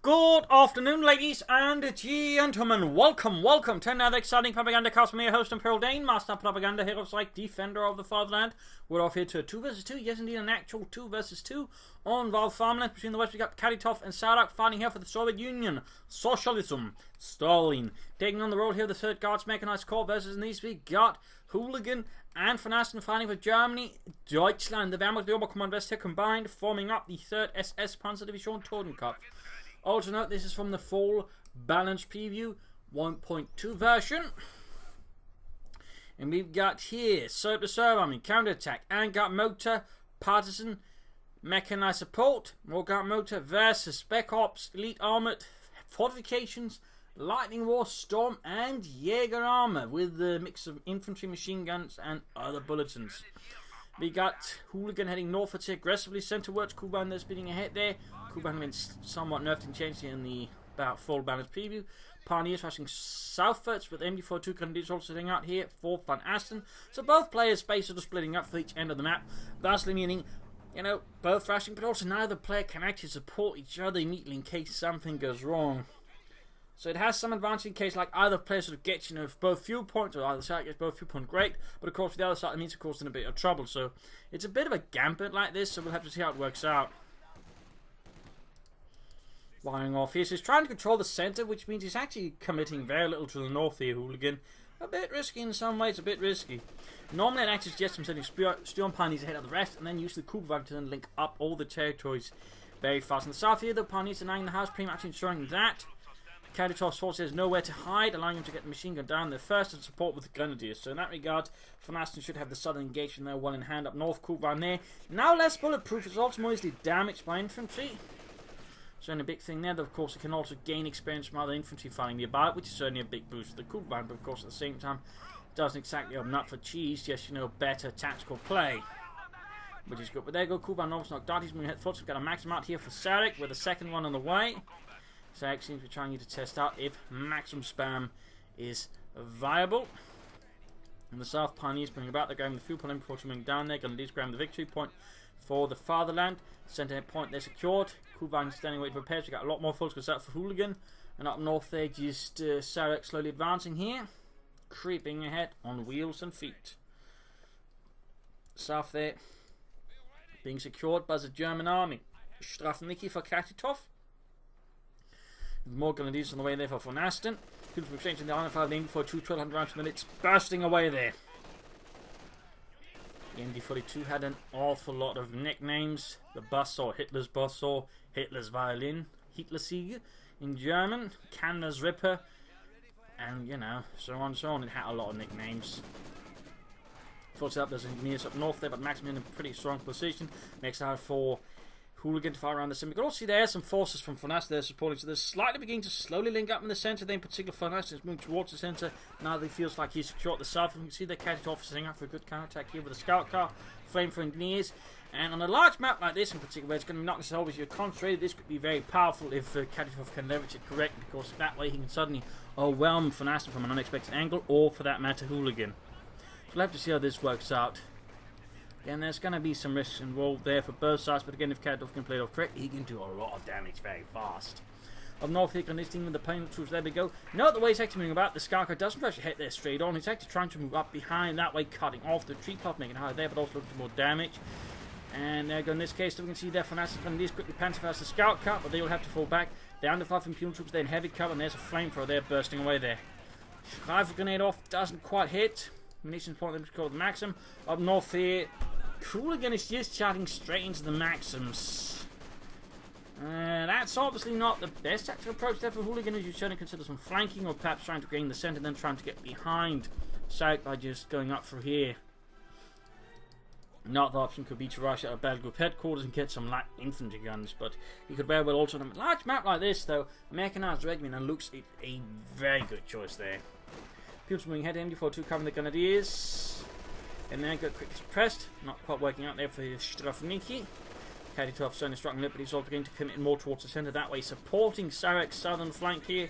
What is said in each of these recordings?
Good afternoon, ladies and gentlemen. Welcome to another exciting Propagandacast. I'm your host, Imperial Dane, Master of Propaganda, Hero of Sight, Defender of the Fatherland. We're off here to a 2 vs 2. Yes, indeed, an actual 2 vs 2 on Val Farmland. Between the West, we got Katitof and Zarok fighting here for the Soviet Union. Socialism. Stalin. Taking on the role here, the 3rd Guards Mechanized Corps versus in these we got Hooligan and VonAsten fighting for Germany, Deutschland. The Wehrmacht, the Oberkommand West here combined, forming up the 3rd SS Panzerdivision Totenkopf. Also note, this is from the full balance preview 1.2 version. And we've got here serve army, counterattack, Vanguard motor, partisan, mechanized support, Vanguard motor versus Spec Ops, elite armored, fortifications, lightning war, storm, and Jaeger armor with the mix of infantry, machine guns, and other bulletins. We got Hooligan heading northwards here, aggressively centrewards. Kuban there speeding ahead there. Kuban has been somewhat nerfed and changed here in the about full balance preview. Pioneers rushing southwards with MD42 Grenadiers also sitting out here for VonAsten. So both players basically splitting up for each end of the map. Thusly meaning, you know, both rushing, but also neither player can actually support each other immediately in case something goes wrong. So it has some advantage in case like either player sort of gets, you know, both fuel points, or either side gets both fuel points, great. But of course, with the other side, it means of course in a bit of trouble. So it's a bit of a gambit like this. So we'll have to see how it works out. Firing off here, so he's trying to control the center, which means he's actually committing very little to the north here. Hooligan, a bit risky in some ways, a bit risky. Normally, I'd actually suggest him sending Storm Pioneers ahead of the rest, and then use the Kuban to then link up all the territories very fast. In the south here, the Pioneers denying the house, pretty much ensuring that Katitof's force has nowhere to hide, allowing him to get the machine gun down there first and support with the Grenadiers. So in that regard, VonAsten should have the southern engagement there well in hand up north. Kuban there, now less bulletproof, is also more easily damaged by infantry. So a big thing there, that of course it can also gain experience from other infantry fighting nearby, which is certainly a big boost for the Kuban, but of course at the same time, it doesn't exactly open up for cheese, just, you know, better tactical play. Which is good. But there you go, Kuban almost knocked out. He's moving ahead forward. We've got a maximum out here for Zarok with a second one on the way. Zarok seems to be trying to test out if maximum spam is viable. And the South Pioneers bring about, they're going the fuel point before coming down there, going to grab the victory point for the fatherland. Center point they're secured. Kuban standing waiting for repairs. We got a lot more focus out for Hooligan. And up north there, just Zarok slowly advancing here. Creeping ahead on wheels and feet. South there being secured by the German army. Strafniki for Katitof. More Grenadiers on the way there for VonAsten. People exchanging the Iron 5 aiming for 1200 rounds per minute. It's bursting away there. The MD42 had an awful lot of nicknames. The Buzzsaw, Hitler's Buzzsaw, Hitler's Violin, Hitlersiege in German, Canada's Ripper, and you know, so on and so on. It had a lot of nicknames. Fortunately, there's engineers up north there, but Maximum in a pretty strong position. Makes out for Hooligan to fire around the center. We can also see there some forces from VonAsten there supporting, so they're slightly beginning to slowly link up in the center. Then in particular, VonAsten is moving towards the center. Now that he feels like he's secured the south. You can see the Katitof setting up for a good counterattack here with a scout car, flame for engineers. And on a large map like this in particular, where it's going to be not necessarily always concentrated, this could be very powerful if Katitof can leverage it correctly, because that way he can suddenly overwhelm VonAsten from an unexpected angle, or for that matter, Hooligan. So we'll have to see how this works out. Again, there's going to be some risks involved there for both sides, but again, if Katitof can play it off correctly, he can do a lot of damage very fast. Up north here, connecting with the opponent troops, there we go. Note the way he's actually moving about, the Skarka doesn't actually hit there straight on, he's actually trying to move up behind, that way cutting off the tree cloth, making it higher there, but also looking for more damage. And there we go, in this case, we can see there, VonAsten Grenadiers quickly panzer fast the scout car, but they will have to fall back. They're under fire from Imperial troops, they're in heavy cover, and there's a flamethrower there bursting away there. Rifle grenade off, doesn't quite hit. Munitions point, them to call the Maxim. Up north here, Hooligan is just charging straight into the Maxims. That's obviously not the best tactical approach there for Hooligan, as you certainly consider some flanking, or perhaps trying to gain the center, then trying to get behind Zarok by just going up through here. Another option could be to rush out of battle group headquarters and get some light infantry guns, but he could very well also on a large map like this, though, a mechanized regiment, and looks a very good choice there. People moving ahead, MD42 covering the Grenadiers. And then got quickly suppressed. Not quite working out there for Strafniki. Katitof certainly struggling a little, but he's also going to commit more towards the center that way, supporting Zarok's southern flank here.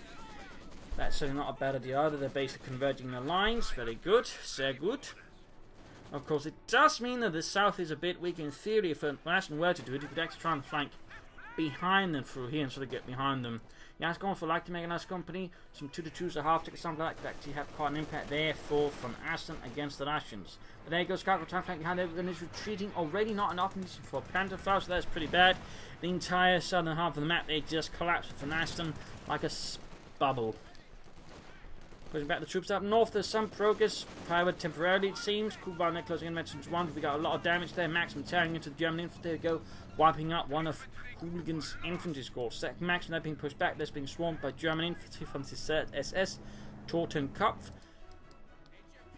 That's certainly not a bad idea either. They're basically converging their lines. Very good. Sehr good. Of course, it does mean that the south is a bit weak. In theory, if VonAsten were to do it, he could actually try and flank behind them through here and sort of get behind them. Yeah, it's going for like to make a nice company. Some 2-2s, a half ticket, something like that. Could actually have quite an impact there for VonAsten against the Russians. But there goes Zarok, time flank behind everyone is retreating already. Not enough for Katitof, so that's pretty bad. The entire southern half of the map, they just collapsed with VonAsten like a bubble. Pushing back the troops up north, there's some progress. However, temporarily it seems. Kuban closing in mentions one. We got a lot of damage there. Maxim tearing into the German infantry. There we go, wiping up one of Hooligan's infantry squads. Second Maxim, they're being pushed back. They're being swarmed by German infantry from the 3rd SS, Totenkopf.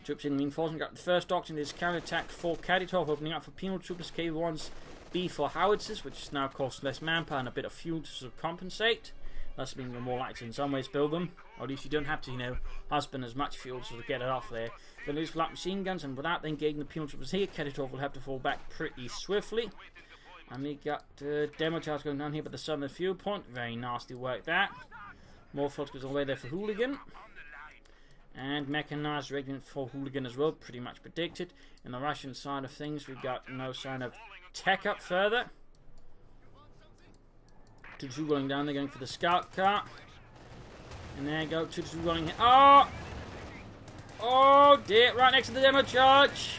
Troops in reinforcement got the first doctrine. There's counter-attack for Katitof, opening up for penal troopers, K1s, B for howitzers, which now costs less manpower and a bit of fuel to sort of compensate. Thus being more likely to in some ways build them. Or at least you don't have to, you know, husband as much fuel to sort of get it off there. They'll lose light machine guns, and without engaging the penal troopers here, Katitof will have to fall back pretty swiftly. And we got demo charge going down here by the southern fuel point. Very nasty work that. More flux goes all the way there for Hooligan. And mechanized regiment for Hooligan as well, pretty much predicted. In the Russian side of things, we've got no sign of tech up further. 2-2 rolling down, they're going for the scout car. And there you go, 2-2 rolling here. Oh! Oh dear, right next to the demo charge.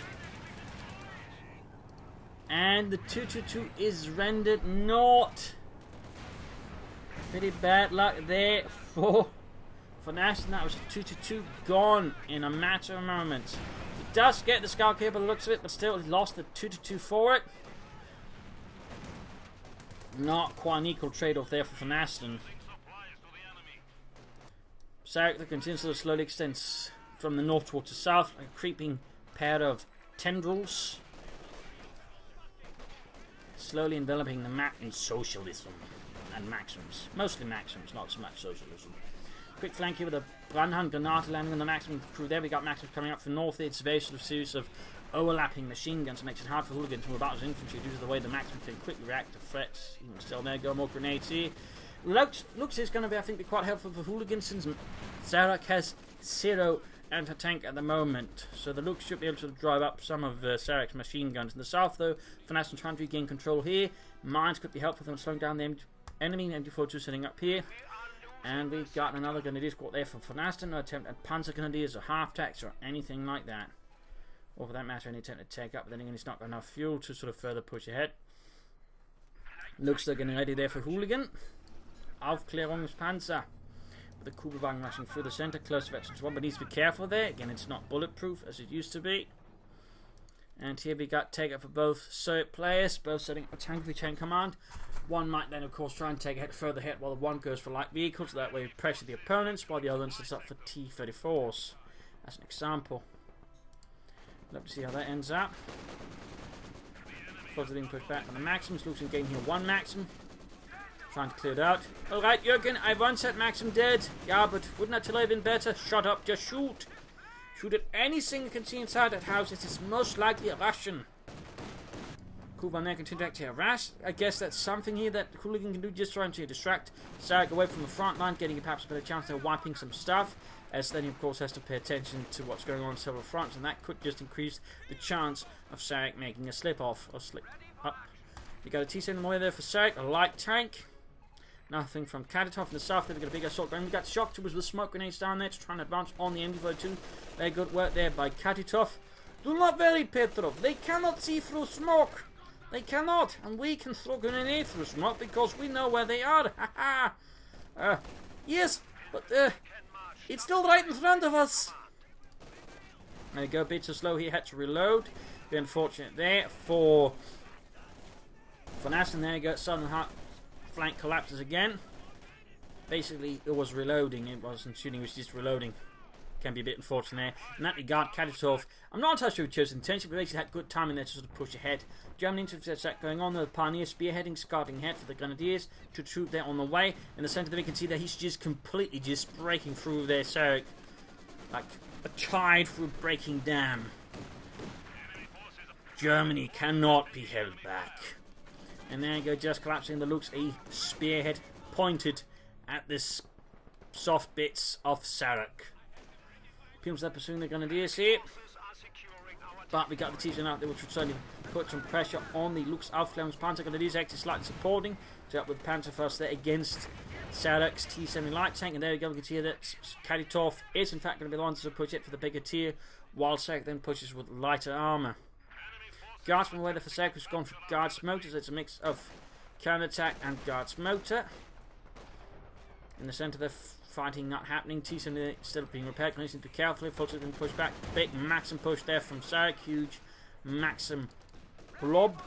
And the 2-2-2 is rendered naught. Pretty bad luck there for VonAsten. That was 2-2 gone in a matter of moments. He does get the scout car by the looks of it, but still he lost the 2-2 for it. Not quite an equal trade-off there for VonAsten. Zarok continues to slowly extends from the north towards the south, like a creeping pair of tendrils. Slowly enveloping the map in socialism and maxims. Mostly maxims, not so much socialism. Quick flank here with a Brandhand Granate landing on the Maxim crew there. We got Maxims coming up from north. It's a very sort of series of overlapping machine guns. It makes it hard for Hooligan to move out his infantry due to the way the Maxim can quickly react to threats. Even still there, go more grenades here. Looks is going to be, I think, be quite helpful for Hooligan since Zarok has 0 anti-tank at the moment. So the Lux should be able to drive up some of Zarok's machine guns. In the south, though, VonAsten trying to regain control here. Mines could be helpful for them slowing down the enemy. MD42 setting up here. And we've got another grenadier squad there for VonAsten. No attempt at panzer grenadiers or half-tacks or anything like that. Or for that matter, any attempt to take up. But then again, it's not got enough fuel to sort of further push ahead. Looks like getting ready there for Hooligan. Aufklärungspanzer. With the Kugelwagen rushing through the center. Close to Veterans 1, but needs to be careful there. Again, it's not bulletproof as it used to be. And here we got take up for both Zarok players. Both setting up a tank chain command. One might then, of course, try and take it further ahead while the one goes for light vehicles. So that way we pressure the opponents while the other one sets up for T-34s. That's an example. Let's see how that ends up. Forces being pushed back on the Maxims. Losing gain here 1 Maxim. Trying to clear it out. Alright, Jürgen, I once had Maxim dead. Yeah, but wouldn't that have been better? Shut up, just shoot. Shoot at anything you can see inside that house. It is most likely a Russian. Kuban there continue to harass. I guess that's something here that Hooligan can do, just trying to distract Zarok away from the front line, getting perhaps a better chance of wiping some stuff. As then he, of course, has to pay attention to what's going on several fronts, and that could just increase the chance of Zarok making a slip-off or slip-up. You got a T-7 on the way there for Zarok, a light tank. Nothing from Katitof in the south. They've got a big assault going. We've got shock troopers with smoke grenades down there to try and advance on the MD42. Very good work there by Katitof. Do not worry, Petrov. They cannot see through smoke. They cannot. And we can throw grenades through smoke because we know where they are. Ha yes, but it's still right in front of us. There you go. A bit too slow here. Had to reload. Be unfortunate there for VonAsten. There you go. Southern flank collapses again. Basically, it was reloading. It wasn't shooting. It was just reloading. Can be a bit unfortunate there. In that regard, Katitof, I'm not entirely sure he chose intention, but basically had good timing there to sort of push ahead. German infantry attack going on. The Pioneers spearheading, scouting ahead for the Grenadiers to troop there on the way. In the center, there we can see that he's just completely just breaking through there, Zarok, like a child through a breaking dam. Germany cannot be held back. And there you go, just collapsing the Lux, a spearhead pointed at this soft bits of Zarok. People are pursuing the Grenadiers here. But we got the T7 out there, which would certainly put some pressure on the Lux Aufklärungspanzer, Panzer, and it is actually slightly supporting to help with Panzerfaust there against Zarok's T7 light tank. And there we go, we can see that Katitof is in fact going to be the one to push it for the bigger tier, while Zarok then pushes with lighter armour. Guardsman away there for Zarok, who's gone for Guards Motor, so it's a mix of counter-attack and Guards Motor. In the centre, they're fighting not happening. T7 still being repaired. Can to be careful. Fulton been pushed back. Big Maxim push there from Zarok. Huge Maxim blob.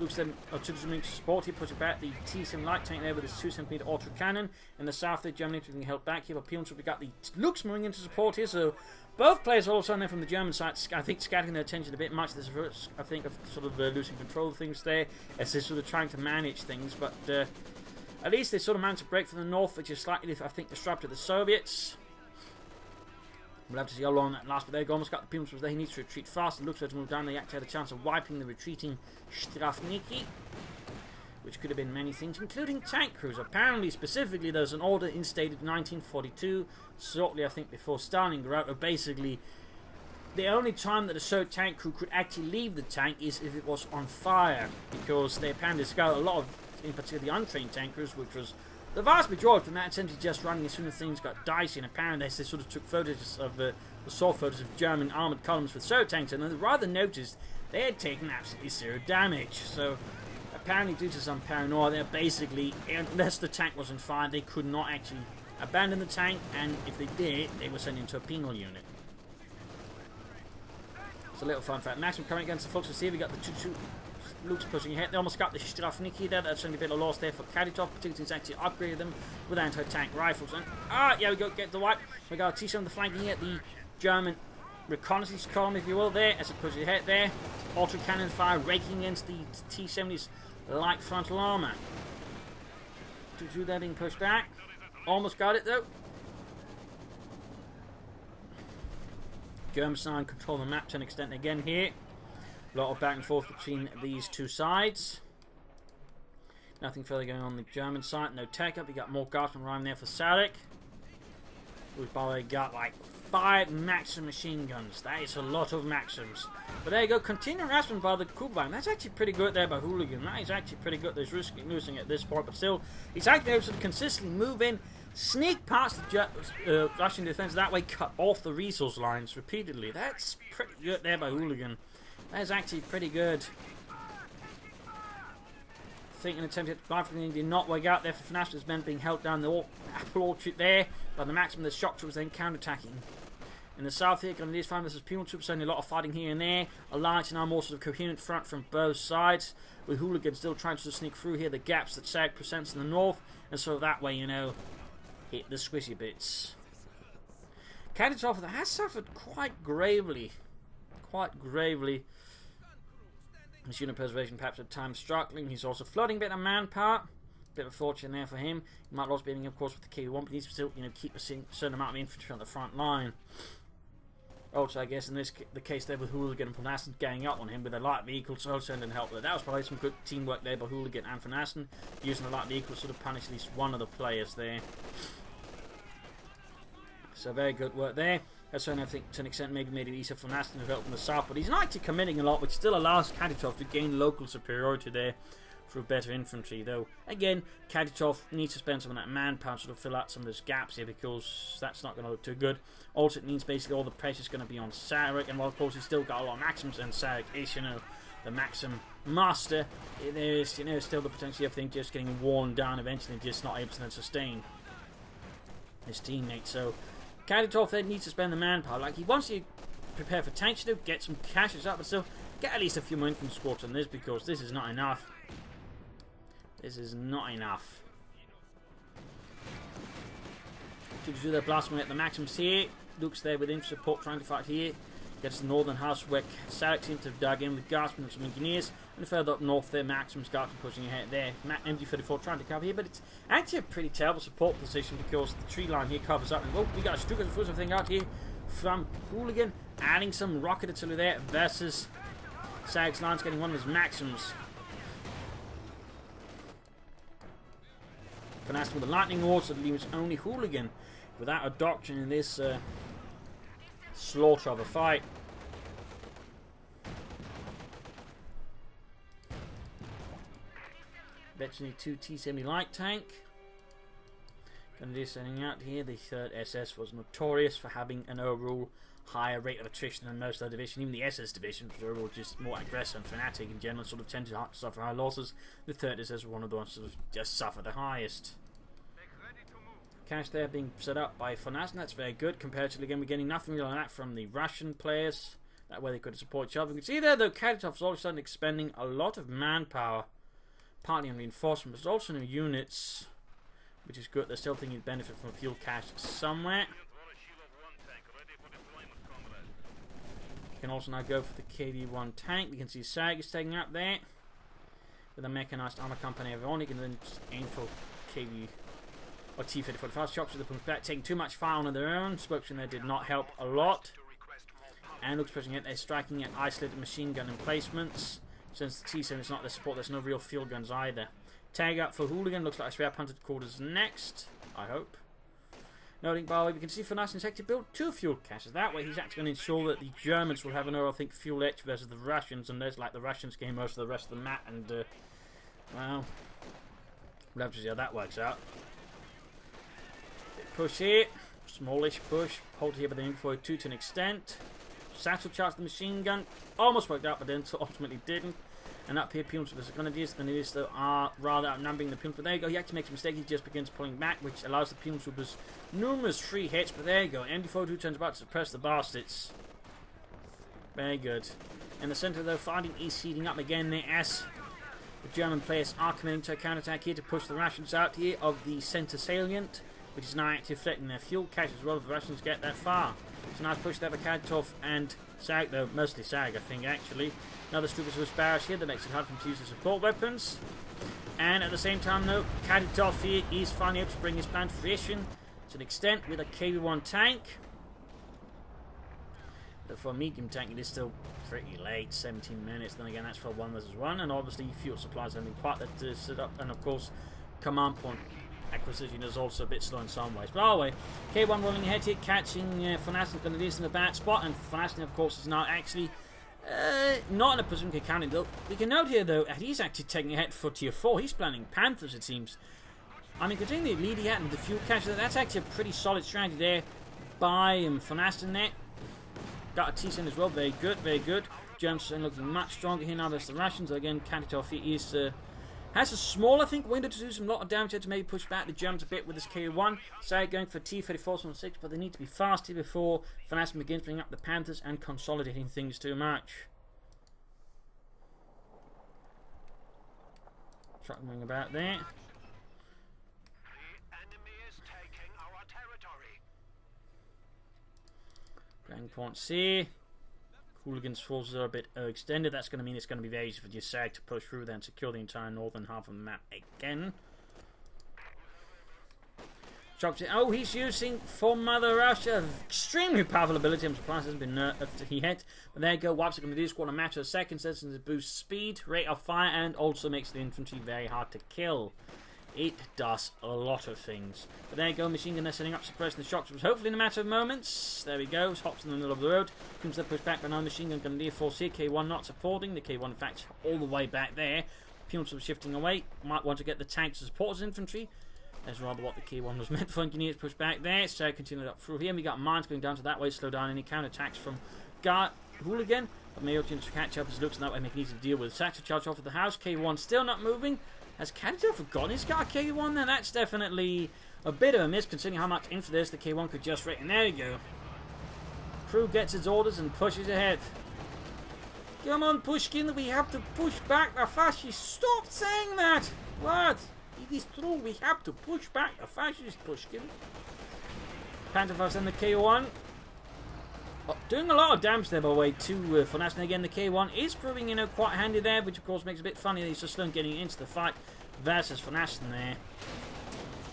Looks then to support. He pushes back the T7 light tank there with his 2 cm auto cannon. In the south, there Germany being held back here. But Peons, we got the Lux moving into support here. So both players are also on there from the German side. I think scattering their attention a bit much. There's I think of sort of losing control of things there as they're sort of trying to manage things, but. At least they sort of managed to break from the north, which is slightly, I think, disrupted the Soviets. We'll have to see how long that lasts, but they've almost got the Pumas there. He needs to retreat fast. It looks like to move down. They actually had a chance of wiping the retreating Strafniki, which could have been many things, including tank crews. Apparently, specifically, there's an order instated in 1942, shortly, I think, before Stalingrad, of basically the only time that a Soviet tank crew could actually leave the tank is if it was on fire, because they apparently discovered a lot of, in particular the untrained tankers, which was the vast majority of that essentially just running as soon as things got dicey, and apparently they sort of took photos of saw photos of German armoured columns with Soviet tanks, and they rather noticed they had taken absolutely zero damage. So apparently due to some paranoia, they're basically, unless the tank was on fire, they could not actually abandon the tank, and if they did, they were sent into a penal unit. It's a little fun fact. Maxim coming against the Volks. See, we got the two Luke's pushing ahead. They almost got the Strafniki there. That's only a bit of loss there for Katitof. Particularly since actually upgraded them with anti-tank rifles. And yeah, we go get the wipe. We got T7 on the flanking here. The German reconnaissance column, if you will, there as it pushes ahead there. Auto cannon fire raking against the T70's light frontal armor. To that being pushed back. Almost got it though. Germans now control the map to an extent again here. A lot of back and forth between these two sides. Nothing further going on the German side. No tech up. We got more Guardsmen rhyme there for Zarok. We've by the way got like 5 Maxim machine guns. That is a lot of Maxims. But there you go. Continuing harassment by the Kubwein. That's actually pretty good there by Hooligan. That is actually pretty good. There's risking losing at this point, but still, he's actually able to consistently move in, sneak past the Russian defense, that way cut off the resource lines repeatedly. That's pretty good there by Hooligan. That is actually pretty good. I think an attempt at rifling did not work out there for FNAS's men being held down the apple orchard there by the Maxim. The shock troops then counter-attacking. In the south here, going to these five versus penal troops, only a lot of fighting here and there. A large and now more sort of coherent front from both sides, with Hooligan still trying to sneak through here the gaps that Zarok presents in the north, and so that way, you know, hit the squishy bits. Katitof has suffered quite gravely. His unit preservation perhaps at times struggling. He's also flooding a bit of manpower. Bit of fortune there for him. He might also be aiming, of course, with the KV-1, but he needs to still, you know, keep a certain amount of infantry on the front line. Also, I guess in this the case there with Hooligan and VonAsten gang up on him with a light vehicle, so also send and help there. That was probably some good teamwork there by Hooligan and VonAsten, using the light vehicle to sort of punish at least one of the players there. So very good work there. That's certainly, I think, to an extent, maybe made it easier for VonAsten to help from the south, but he's not actually committing a lot, which still allows Katitof to gain local superiority there through better infantry. Though, again, Katitof needs to spend some of that manpower to sort of fill out some of those gaps here, because that's not going to look too good. Also, it means basically all the pressure is going to be on Zarok, and while, of course, he's still got a lot of Maxims, and Zarok is, you know, the Maxim master, there is, you know, still the potential of things just getting worn down eventually and just not able to then sustain his teammates. So Katitof then needs to spend the manpower. Like, he wants to prepare for tanks, to get some caches up, but still get at least a few more infantry squads on this, because this is not enough. This is not enough. To do their blast at the Maxims here. Luke's there with infantry support trying to fight here. Gets the northern house where Zarok seems to have dug in with Guardsmen and some engineers. And further up north there, Maxim's Guardsmen pushing ahead there. MG34 trying to cover here, but it's actually a pretty terrible support position, because the tree line here covers up. And oh, we got a Stuka and thing out here from Hooligan, adding some rocket artillery there versus Zarok's lines getting one of his Maxims. VonAsten with the lightning ward, so it leaves only Hooligan without a doctrine in this slaughter of a fight. Eventually 2 T-70 light tank. Gonna do something out here. The 3rd SS was notorious for having an overall higher rate of attrition than most of the division. Even the SS division was overall just more aggressive and fanatic in general, sort of tended to suffer high losses. The 3rd SS was one of the ones that sort of just suffered the highest. Cache there being set up by VonAsten, that's very good. Comparatively, again, we're getting nothing really like that from the Russian players. That way they could support each other. You can see there, though, Katitof's all of a sudden expending a lot of manpower, partly on reinforcement, but also new units, which is good. They're still thinking benefit from a fuel cache somewhere. You can also now go for the KV-1 tank. You can see Sag is taking up there with a mechanized armor company of on. You can then just aim for KV or T-34 fast shots with the punch back, taking too much fire on their own. Spokesman there did not help a lot. And looks pushing it, they're striking at isolated machine gun emplacements. Since the T-7 is not their support, there's no real field guns either. Tag up for Hooligan, looks like a spare punted quarters next, I hope. Noting, by the way, we can see VonAsten's had to build 2 fuel caches. That way he's actually going to ensure that the Germans will have an I think, fuel edge versus the Russians, unless like the Russians gain most of the rest of the map, and well, we'll have to see how that works out. Push here, smallish push, hold here by the info 2 to an extent. Satchel charged the machine gun, almost worked out, but then ultimately didn't. And up here, Pumes was going to do this, than it is, though, are rather outnumbering the Pumes. But there you go, he actually makes a mistake, he just begins pulling back, which allows the Pumes with numerous free hits. But there you go, MD42 turns about to suppress the bastards. Very good. In the centre, though, fighting is heating up again there as the German players are committing to a counter-attack here to push the Russians out here of the centre salient, which is now actually affecting their fuel cache as well if the Russians get that far. It's a nice push there by Katitof and Sag, though mostly Sag I think actually. Another stupid Swiss barrage here that makes it hard for him to use the support weapons. And at the same time though, Katitof here is finally able to bring his plan to fruition to an extent with a KV-1 tank. But for a medium tank it is still pretty late, 17 minutes. Then again that's for 1 versus 1, and obviously fuel supplies have been quite that to set up, and of course command point acquisition is also a bit slow in some ways. But anyway, K1 rolling ahead here, catching VonAsten, going to do this in a bad spot, and VonAsten of course is now actually not in a position to counter though. We can note here though, he's actually taking ahead for tier 4, he's planning Panthers it seems. I mean, considering the lead he had and the fuel cache, that's actually a pretty solid strategy there by VonAsten there. Got a T-10 as well, very good, very good. Germans looking much stronger here now versus the Russians. Again, Katitof is has a small, I think, window to do some lot of damage here to maybe push back the Germans a bit with this KV-1. So going for T-34 on 6, but they need to be fast here before VonAsten begins bringing up the Panthers and consolidating things too much. Trucking about there. Grand point C. Hooligan's forces are a bit extended. That's going to mean it's going to be very easy for Decisive to push through there and secure the entire northern half of the map again. Chops it. Oh, he's using for Mother Russia. Extremely powerful ability. I'm surprised it hasn't been nerfed yet. But there you go. What's it going to do? Squad a matter of seconds. That's going to boost speed, rate of fire, and also makes the infantry very hard to kill. It does a lot of things. But there you go, machine gun there setting up, suppressing the shocks. Was hopefully in a matter of moments. There we go, hops in the middle of the road. Comes to push back, but now machine gun going to force here. K1 not supporting. The K1 in fact all the way back there. Pumes were shifting away. Might want to get the tanks to support his infantry. That's rather what the K1 was meant for. Engineers push back there. So continue up through here. And we got mines going down to that way, slow down any counterattacks from Hooligan. But maybe to catch up as it looks, and that way make it easy to deal with. Satchel charge off of the house. K1 still not moving. Has Katitof forgotten he's got a K1 there? That's definitely a bit of a miss considering how much info there is the K1 could just rate. And there you go. Crew gets its orders and pushes ahead. Come on, Pushkin, we have to push back the fascists. Stop saying that! What? It is true, we have to push back the fascists, Pushkin. Pantophos and the K1. Oh, doing a lot of damage there, by the way, to VonAsten. Again, the K1 is proving, quite handy there, which of course makes it a bit funny that he's just slow getting into the fight versus VonAsten there.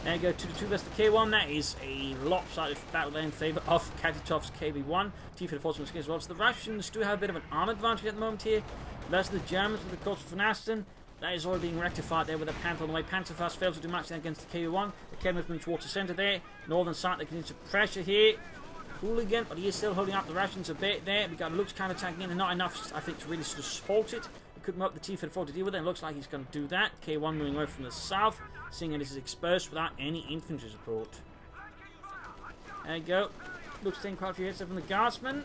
There you go, 2-2 versus the K1. That is a lopsided battle there in favour of Katitof's KV-1. T-34 as well. So the Russians do have a bit of an arm advantage at the moment here versus the Germans, with of course VonAsten. That is all being rectified there with a Panther on the way. Panzerfaust fails to do much there against the KV-1. The K1 moves towards the centre there. Northern side, they can into pressure here. Hooligan, but he is still holding up the Russians a bit there. We got Luke's counter-attacking in, and not enough, I think, to really sort of halt it. could move up the T-34 to deal with it. It looks like he's going to do that. K1 moving away from the south, seeing that this is exposed without any infantry support. There you go. Looks like quite a few hits there from the Guardsman.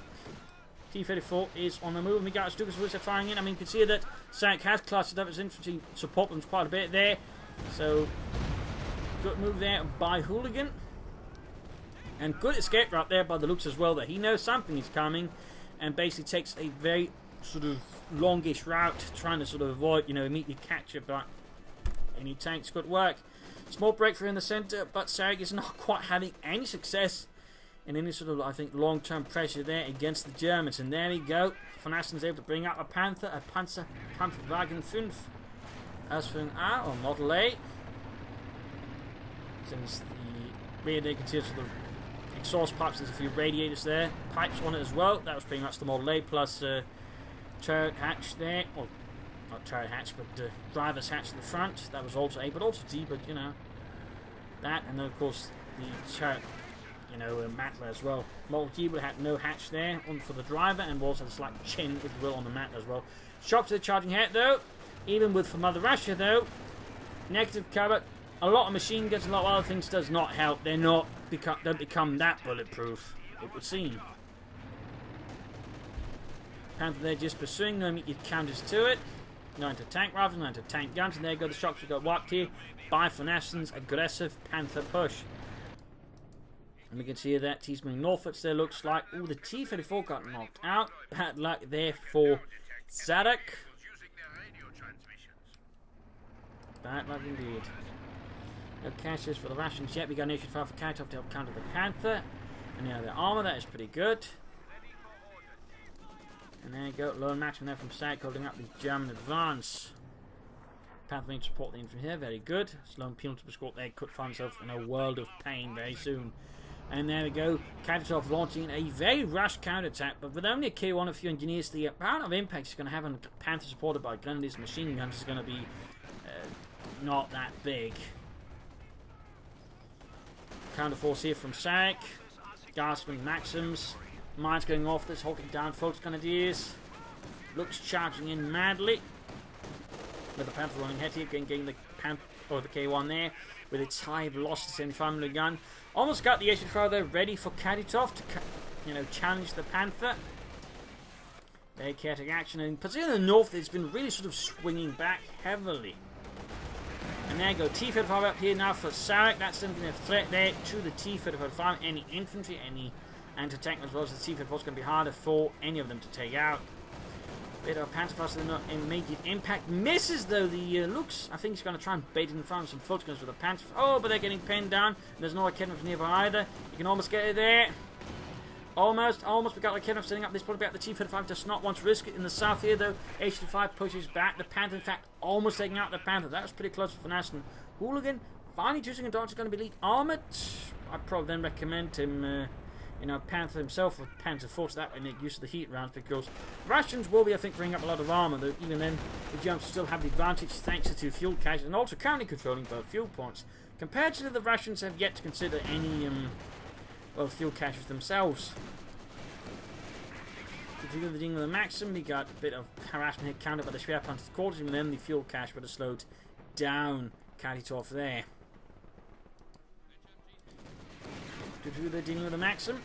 T-34 is on the move. Migatas Dukas was firing in. I mean, you can see that Zarok has clustered up his infantry support them quite a bit there. So, good move there by Hooligan. And good escape route there by the looks as well, that he knows something is coming and basically takes a very sort of longish route, trying to sort of avoid, you know, immediate capture, but any tanks could work. Small breakthrough in the centre, but Zarok is not quite having any success in any sort of, I think, long-term pressure there against the Germans. And there we go. VonAsten is able to bring up a Panther, a Panzerwagen 5 as for an A, or Model A. Since the rear there, you can see sort of exhaust pipes, there's a few radiators there, pipes on it as well. That was pretty much the Model A, plus turret hatch there, well, not turret hatch, but driver's hatch at the front. That was also A, but also D, but you know, that, and then of course the turret, you know, matla as well. Model G would have had no hatch there for the driver, and also the slight chin, if you will, on the matla as well. Shock to the charging head though, even with from Mother Russia though, negative cover. A lot of machine guns, a lot of other things does not help. They're not don't become that bulletproof, it would seem. Panther there just pursuing them, you counters to it. 9 to tank rifles, 9 to tank guns, and there go the shots. We got wiped here by VonAsten's aggressive Panther push. And we can see that he's moving northwards there, looks like. Oh, the T-34 got knocked out. Bad luck there for Zarok. Bad luck indeed. No caches for the Russians yet. We got Nation 5 for Katitof to help counter the Panther. And now the armor, that is pretty good. And there you go, lone matchman there from Zarok holding up the German advance. Panther needs to support the infantry here, very good. Sloan penalty escort there could find himself in a world of pain very soon. And there we go, Katitof launching a very rushed counterattack, but with only a K1, a few engineers, the amount of impact he's going to have on Panther supported by Grenadiers machine guns is going to be not that big. Counter force here from Zarok. Guardsman Maxims. Mines going off this, holding down folks Grenadiers. Looks charging in madly. With the Panther running ahead here, getting the Panther or the K1 there with its high velocity 75mm gun. Almost got the H-35 there ready for Katitof to, you know, challenge the Panther. Very chaotic action, and particularly in the north, it's been really sort of swinging back heavily. And there you go, T-35 up here now for Zarok. That's something a threat there to the T-35. Any infantry, any anti-tank as well as the T-34 is going to be harder for any of them to take out. Bit of a Panther faster than immediate impact. Misses though the looks. I think he's going to try and bait it in front of some foot guns with a Panther. Oh, but they're getting pinned down. There's no Katitof nearby either. You can almost get it there. Almost. We got Katitof setting up this point about the T-35. Does not want to risk it in the south here though. H-35 pushes back. The Panther, in fact, almost taking out the Panther. That was pretty close for VonAsten. Hooligan finally choosing a dodge is going to be lead armored. I'd probably then recommend him. You know, Panther himself with Panther Force that way, make use of the heat rounds, because Russians will be, I think, bringing up a lot of armour, though even then the Germans still have the advantage thanks to fuel caches and also currently controlling both fuel points. Compared to the Russians have yet to consider any, well, fuel caches themselves. If you go to the ding of the Maxim, we got a bit of harassment here countered by the Schwerpanzer quarters, and then the fuel cache would have slowed down Katitof there. To do the dealing with the Maxim.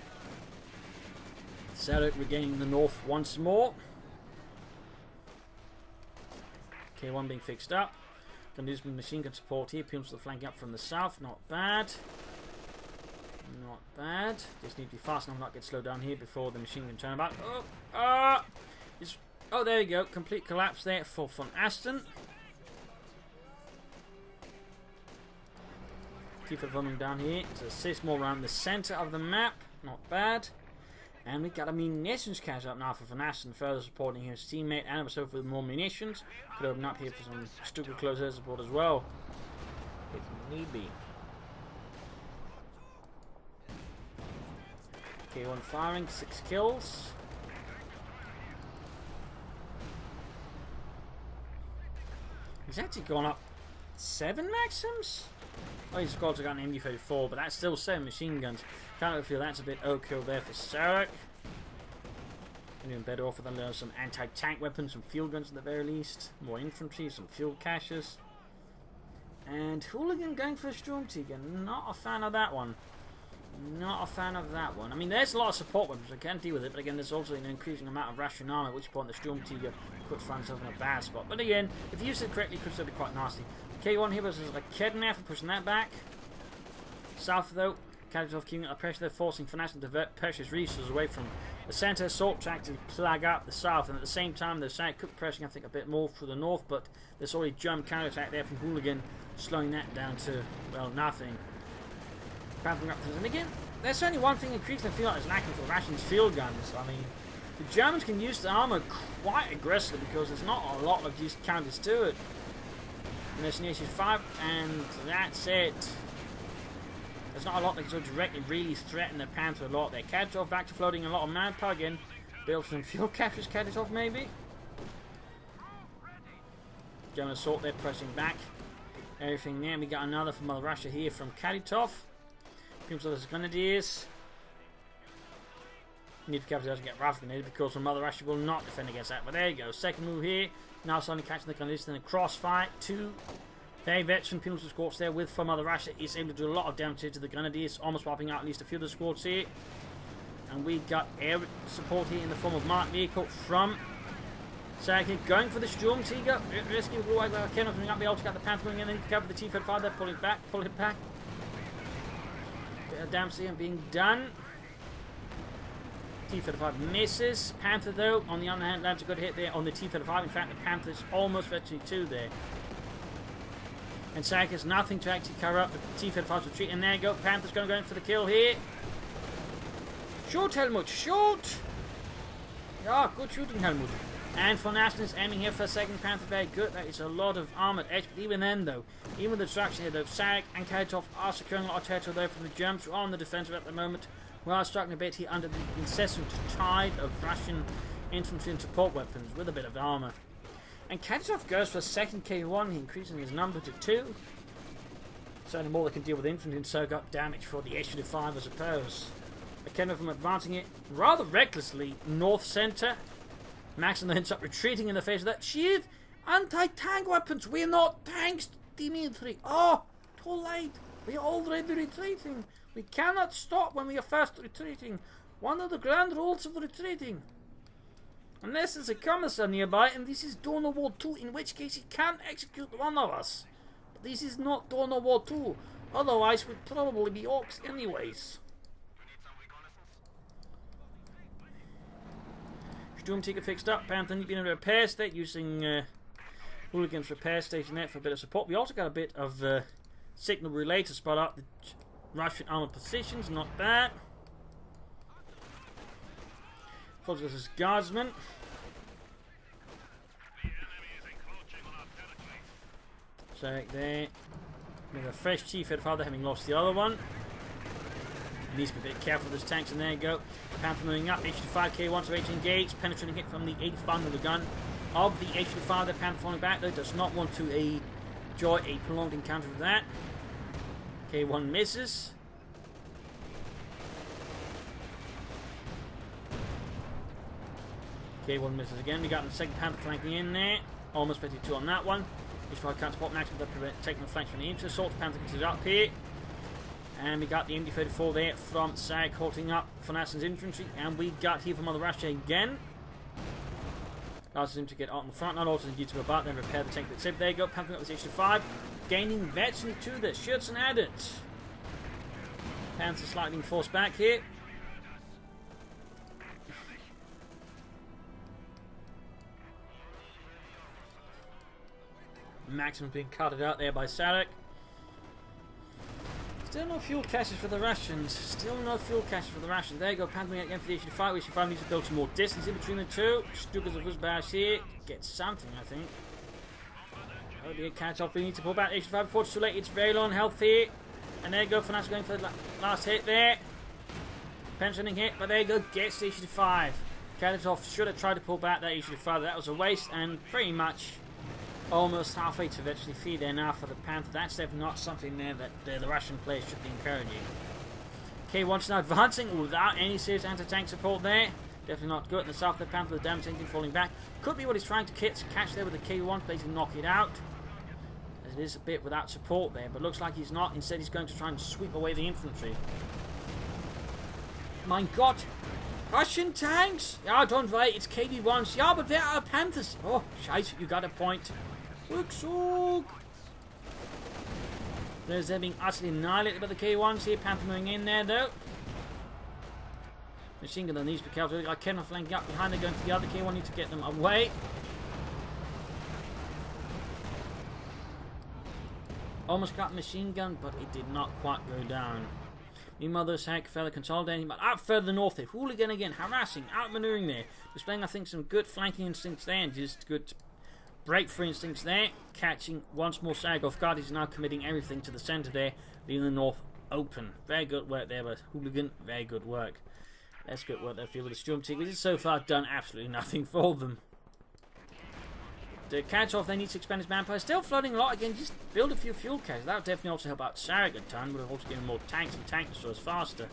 Zarok regaining the north once more. K1 being fixed up. Going to use machine gun support here. Pimps the flank up from the south. Not bad. Not bad. Just need to be fast enough not get slowed down here before the machine gun turn about. Oh, there you go. Complete collapse there for VonAsten. Keep it running down here to assist more around the centre of the map. Not bad. And we got a munitions cache up now for VonAsten, further supporting his teammate and himself with more munitions. Could open up here for some stupid close air support as well, if need be. K1 firing, 6 kills. He's actually gone up 7 Maxims? Oh, he's also got an MG34, but that's still 7 machine guns. Kind of feel that's a bit overkill there for Zarok. Doing better off with some anti-tank weapons, some field guns at the very least, more infantry, some fuel caches. And Hooligan going for a Storm Tiger. Not a fan of that one. Not a fan of that one. I mean, there's a lot of support weapons, I can deal with it, but again, there's also an increasing amount of ration armor, at which point the Storm Tiger could find himself in a bad spot. But again, if you use it correctly, it could still be quite nasty. K1 here was like Kednaf for pushing that back. South, though, Katitof keeping up pressure, they're forcing VonAsten to divert precious resources away from the centre assault to actually plug up the south, and at the same time, the side could be pressing, I think, a bit more through the north, but there's already German counter-attack there from Hooligan, slowing that down to, well, nothing. Ramping up things. And again, there's only one thing increasingly I feel like is lacking for Ration's field guns. I mean, the Germans can use the armour quite aggressively because there's not a lot of these counters to it. And there's an HE5, and that's it. There's not a lot that can directly really threaten the Panther a lot there. Katitof back to floating a lot of manpower again. Build some fuel captures, Katitof maybe. German assault there, pressing back. Everything there. We got another from Mother Russia here from Katitof. People as Grenadiers. Need to capture doesn't get rough grenaded because Mother Russia will not defend against that. But there you go. Second move here. Now suddenly catching the Grenadiers in a crossfire. Two very veteran penalty squads there with Mother Russia is able to do a lot of damage to the Grenadiers, almost wiping out at least a few of the squads here. And we got air support here in the form of marked vehicle from Zarok going for the Storm Tiger. Rescue will away by Kenneth and not be able to get the Panther moving in. Then cover the T-35 there, pull it back. Bit of damage here being done. T-35 misses. Panther, though, on the other hand, lands a good hit there on the T-35. In fact, the Panther's almost virtually two there. And Zarok has nothing to actually cover up the T-35's retreat. And there you go. Panther's going to go in for the kill here. Shoot, Helmut, shoot! Yeah, good shooting, Helmut. And VonAsten is aiming here for a second Panther. Very good. That is a lot of armoured edge. But even then, though, even with the destruction here, though, Zarok and Katitof are securing a lot of territory there from the Germans, who are on the defensive at the moment. We are struggling a bit here under the incessant tide of Russian infantry and support weapons with a bit of armour. And Katitof goes for a second K1, increasing his number to 2. Certainly more they can deal with infantry and soak up damage for the HE5, I suppose. Kenneth from advancing it rather recklessly north-centre. Maxim ends up retreating in the face of that. Shiv! Anti-tank weapons! We're not tanks, Dimitri! Oh! Too late! We are already retreating! We cannot stop when we are first retreating! One of the grand rules of retreating! Unless there's a commissar nearby, and this is Dawn of War 2, in which case he can execute one of us. But this is not Dawn of War 2. Otherwise we'd probably be orcs anyways. Storm Tiger fixed up. Panther being in a repair state using Hooligan's repair station there for a bit of support. We also got a bit of signal relay to spot up the Russian armored positions. Not bad. Folks, this is Guardsman. Zarok there. With a fresh T-35 having lost the other one. Needs to be a bit careful with his tanks, and there you go. Panther moving up, HE5K1 to 18 gauge, penetrating hit from the 85 with the gun of the HE5. The Panther falling back, though, does not want to enjoy a prolonged encounter with that. K1 misses. K1 misses again. We got the second Panther flanking in there. Almost 52 on that one. HE5 can't support Max with the taking the flanks from the inter-assault. Panther gets it up here. And we got the MD-34 there from Zarok holding up VonAsten's infantry. And we got here from Mother Russia again. Allows him to get out in the front. Not also need to go back then repair the tank. But there you go. Panther up with HE5. Gaining veteran to the shirts and added. Panther slightly being forced back here. Maximum being cutted out there by Zarok. Still no fuel caches for the Russians. Still no fuel caches for the Russians. There you go, Panther again for the HE5. HE5 needs to build some more distance in between the two. Stukas of Uzbash here. Get something, I think. Oh dear, Katitof. We need to pull back HE5 before it's too late. It's very low on health here. And there you go, VonAsten going for the last hit there. Pensioning hit, but there you go, gets the HE5. Katitof should have tried to pull back that HE5. That was a waste, and pretty much almost halfway to virtually feed there now for the Panther. That's definitely not something there that the Russian players should be encouraging. K1's now advancing without any serious anti-tank support there. Definitely not good. In the south, the Panther, the damage engine falling back. Could be what he's trying to catch there with the K1, basically knock it out. As it is a bit without support there, but looks like he's not. Instead, he's going to try and sweep away the infantry. My God! Russian tanks! Yeah, don't worry, it's KV-1s. Yeah, but where are Panthers? Oh, scheiße, you got a point. Rückzug! There's they're being utterly annihilated by the K1s here. Panther moving in there, though. Machine gun needs to be careful. I cannot flank up behind. They're going for the other K1. Need to get them away. Almost got machine gun, but it did not quite go down. Meanwhile, those Zarok further consolidating, but out further north there. Hooligan again, harassing, outmaneuvering there. Displaying, I think, some good flanking instincts there, and just good breakthrough instincts there. Catching once more Zarok off guard. He's now committing everything to the centre there, leaving the north open. Very good work there, but Hooligan, very good work. That's good work there, with the Storm Team, which has so far done absolutely nothing for them. To Katitof, they need to expand his manpower. Still flooding a lot again. Just build a few fuel caches. That would definitely also help out Zarok a ton. Would have also given more tanks and tank destroyers faster.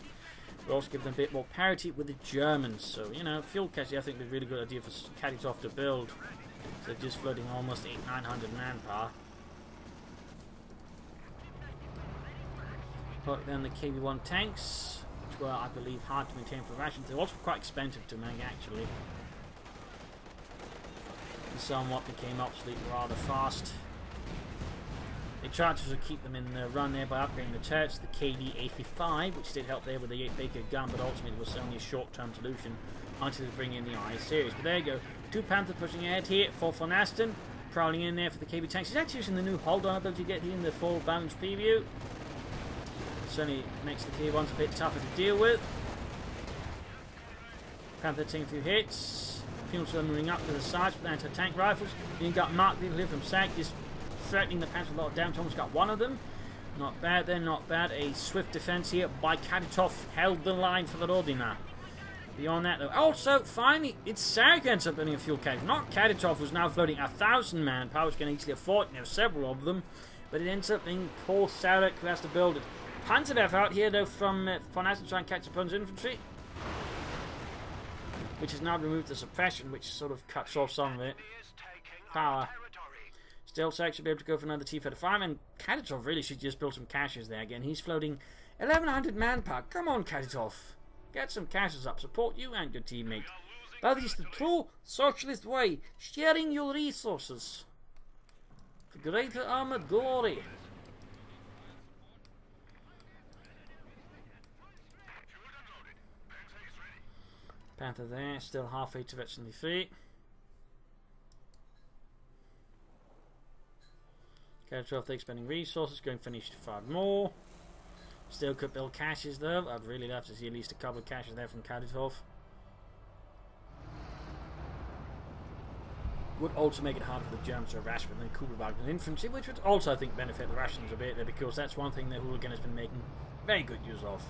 Would also give them a bit more parity with the Germans. So, you know, fuel caches I think would be a really good idea for Katitof to build. So just flooding almost 900 manpower. Put down the KV-1 tanks, which were, I believe, hard to maintain for rations. They're also quite expensive to make, actually. And somewhat became obsolete rather fast. They tried to keep them in the run there by upgrading the turrets, the KD-85, which did help there with the 8-Baker gun, but ultimately was only a short-term solution until they bring in the IA series. But there you go. 2 Panthers pushing ahead here for VonAsten, prowling in there for the KB tanks. He's actually using the new hold-on ability to get here in the full balance preview. Certainly makes the K1s a bit tougher to deal with. Panther taking a few hits. People are moving up to the sides with anti-tank rifles. Then you've got Mark here from Zarok, just threatening the Panther with a lot of damage. Almost got one of them. Not bad then, not bad. A swift defense here by Katitof. Held the line for the Rodina. Beyond that, though, also, finally, it's Zarok ends up building a fuel cache. Not Katitof, who's now floating 1,000 manpower, which can easily afford, you know, several of them. But it ends up being poor Zarok who has to build it. Panzerwerfer out here, though, from VonAsten trying to catch opponent's infantry. Which has now removed the suppression, which sort of cuts off some of it. Power. Still, Zarok should be able to go for another T-35, and Katitof really should just build some caches there again. He's floating 1,100 manpower. Come on, Katitof. Get some caches up. Support you and your teammate. That is the true socialist way. Sharing your resources. For greater armored glory. Panther there, still halfway to veteran defeat. Katitof expending resources, going to finish 5 more. Still could build caches though. I'd really love to see at least a couple of caches there from Katitof. Would also make it harder for the Germans to harass with the Kubelwagen infantry, which would also, I think, benefit the Russians a bit there, because that's one thing that Hooligan has been making very good use of.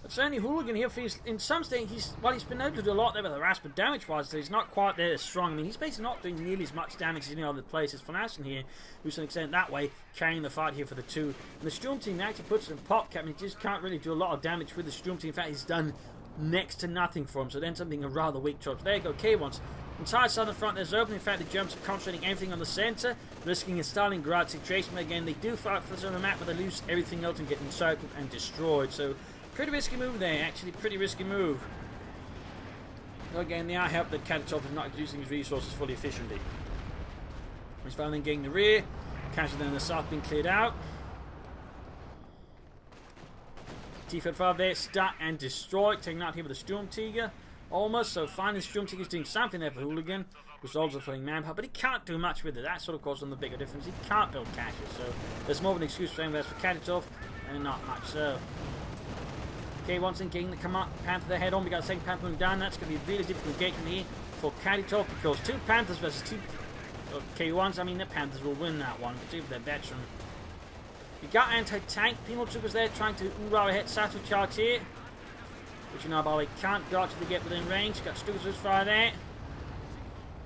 But certainly Hooligan here feels, in some state, he's been able to do a lot there with the harass, but damage-wise, he's not quite there as strong. I mean, he's basically not doing nearly as much damage as any other players. It's VonAsten here, who's to an extent that way, carrying the fight here for the 2. And the Storm Team actually puts it in pop cap, and he just can't really do a lot of damage with the Storm Team. In fact, he's done next to nothing for him, so it ends up being a rather weak choice. There you go, K1s. Entire southern front is open. In fact, the Germans are concentrating everything on the centre, risking a Stalingrad situation. But again, they do fight for the map, but they lose everything else and get encircled and destroyed. So, pretty risky move there, actually. Pretty risky move. So again, the eye help that Katitof is not using his resources fully efficiently. He's finally getting the rear. Caches in the south being cleared out. T-35 there, stuck and destroyed. Taken out here with the Sturm Tiger. Almost. So finally, Sturm Tiger is doing something there for Hooligan. Was also filling manpower, but he can't do much with it. That sort of caused him the bigger difference. He can't build caches, so there's more of an excuse for him as for Katitof, and not much so. Okay, once again, the Panther there head on. We got a second Panther moving down. That's going to be a really difficult engagement here for Katitof, because 2 Panthers versus 2 K1s. I mean, the Panthers will win that one, particularly their veteran. You got anti-tank penal troopers there trying to hoorah ahead Sato charge here, which you know, by the way, can't go actually get within range. Got Stutzers fire there.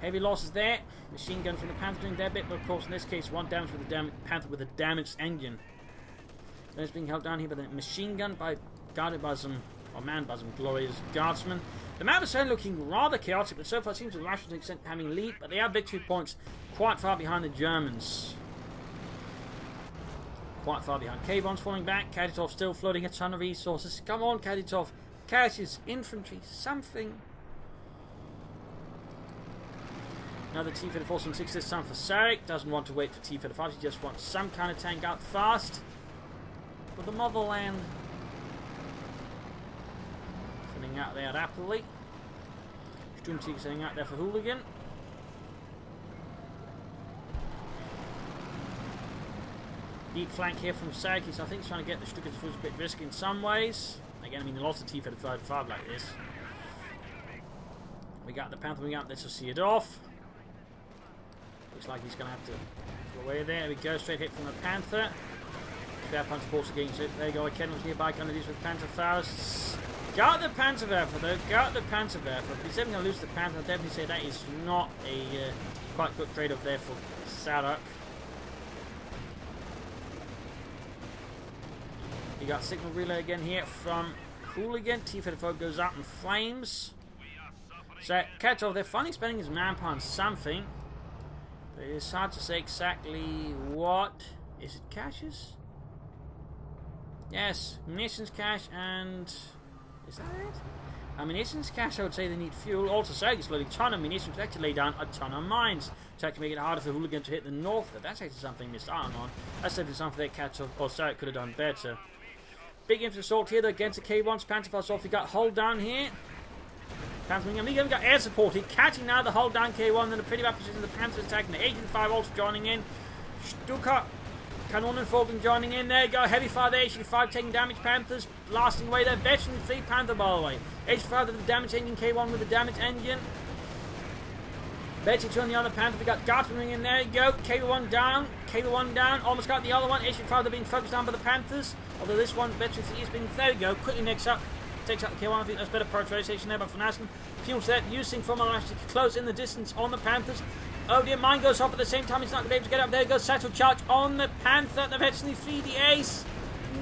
Heavy losses there. Machine gun from the Panther doing their bit, but of course, in this case, 1 damage for the Panther with a damaged engine. Then it's being held down here by the machine gun, guarded by some are manned by some glorious guardsmen. The map is certainly looking rather chaotic, but so far it seems the Russians to an extent having lead, but they have victory points quite far behind the Germans. Quite far behind. K1's falling back. Katitof still floating a ton of resources. Come on, Katitof. Caches, infantry, something. Another T-34-6 this time for Zarok. Doesn't want to wait for T-35. He just wants some kind of tank out fast for the motherland. Sitting out there rapidly. Sturmtiger sitting out there for Hooligan. Deep flank here from Zarok. I think he's trying to get the Stukas to a bit risky in some ways. Again, I mean, lots of T-35 like this. We got the Panther wing out. Let's just see it off. Looks like he's going to have to go away there. There we go. Straight hit from the Panther. Spare punch force against it. There you go. Ken was nearby. Going to do this with Panther Faust. Got the Panzerwerfer though. Got the Panzerwerfer. If he's ever going to lose the Panther, I'll definitely say that is not a quite good trade-off there for Zarok. You got signal relay again here from Hooligan. T-34 goes up in flames. So Katitof, they're finally spending his manpower on something. But it's hard to say exactly what. Is it caches? Yes, munitions cache and... is that it? Munitions cache, I would say they need fuel. Also, Zarok's loading a ton of munitions to actually lay down a ton of mines to actually make it harder for Hooligan to hit the north. But that's actually something missed out on. That's definitely something that Katitof or Zarok could have done better. Big infantry assault here though against the K1's Panther Faust off. We got hull down here. Panther wing. We even got air support here. Catching now the hull down K1. Then a pretty bad position. The Panther attacking. The 85 also joining in. Stuka. Kanonenvogel joining in. There you go. Heavy fire there. 85 taking damage. Panthers blasting away there. Veteran 3 Panther by the way. 85 with the damage engine. K1 with the damage engine. Veteran 2 on the other Panther. We got Guardsman ring in there. You go. K1 down. K1 down. Almost got the other one. 85 they're being focused on by the Panthers. Although this one, Veteran 3 is being... there we go. Quickly next up. Takes out the K1. I think that's better prioritization there by VonAsten. Fuel set. Using formal to close in the distance on the Panthers. Oh dear, mine goes off at the same time. He's not going to be able to get up. There goes Satchel Charge on the Panther. The Veteran 3, the ace.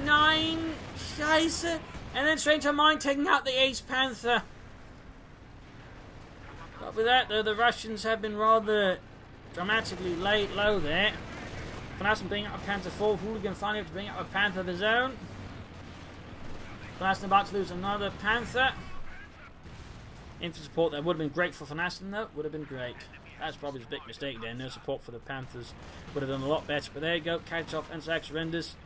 9. Scheiße. And then straight to mine, taking out the ace Panther. But with that, though, the Russians have been rather dramatically laid low there. VonAsten bringing up a Panther 4. Hooligan finally have to bring up a Panther of his own. VonAsten about to lose another Panther. Infantry support that would have been great for VonAsten, though. Would have been great. That's probably a big mistake there. No support for the Panthers. Would have done a lot better. But there you go. Katitof and Zarok surrenders.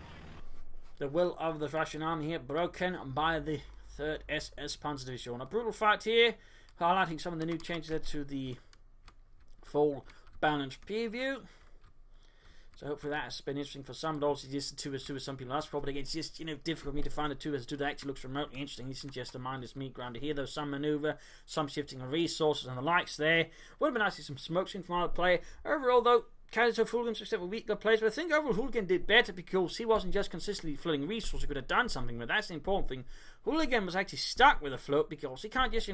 The will of the Russian army here broken by the 3rd SS Panzer Division. A brutal fight here. Highlighting some of the new changes there to the full balance preview. So hopefully that has been interesting for some. But also just the 2 as some people ask for. But again, it's just difficult for me to find a 2 as 2 that actually looks remotely interesting. This is just a mindless meat grinder here. Though some maneuver, some shifting of resources and the likes there. Would have been nice to see some smoke screen from other player. Overall though, Katitof Hooligan except for weaker players. But I think overall Hooligan did better because he wasn't just consistently floating resources. He could have done something with. That's the important thing. Hooligan was actually stuck with a float because he can't just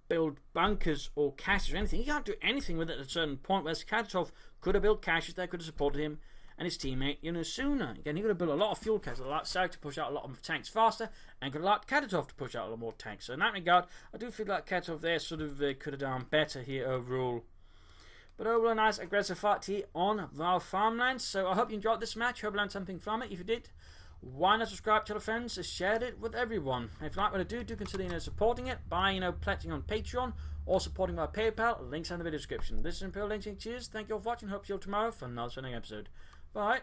build bunkers or caches or anything. He can't do anything with it at a certain point. Whereas Katitof could have built caches that could have supported him and his teammate sooner. Again, he could have built a lot of fuel caches, allowed Zarok to push out a lot of tanks faster, and could have allowed Katitof to push out a lot more tanks. So in that regard, I do feel like Katitof there sort of could have done better here overall. But overall, a nice aggressive fight here on Val Farmlands. So I hope you enjoyed this match. Hope you learned something from it. If you did, why not subscribe, tell your friends, share it with everyone. If you like what I do consider supporting it by pledging on Patreon or supporting my PayPal. Links in the video description. This is Imperial Lynching. Cheers. Thank you all for watching. Hope to see you all tomorrow for another episode. Bye.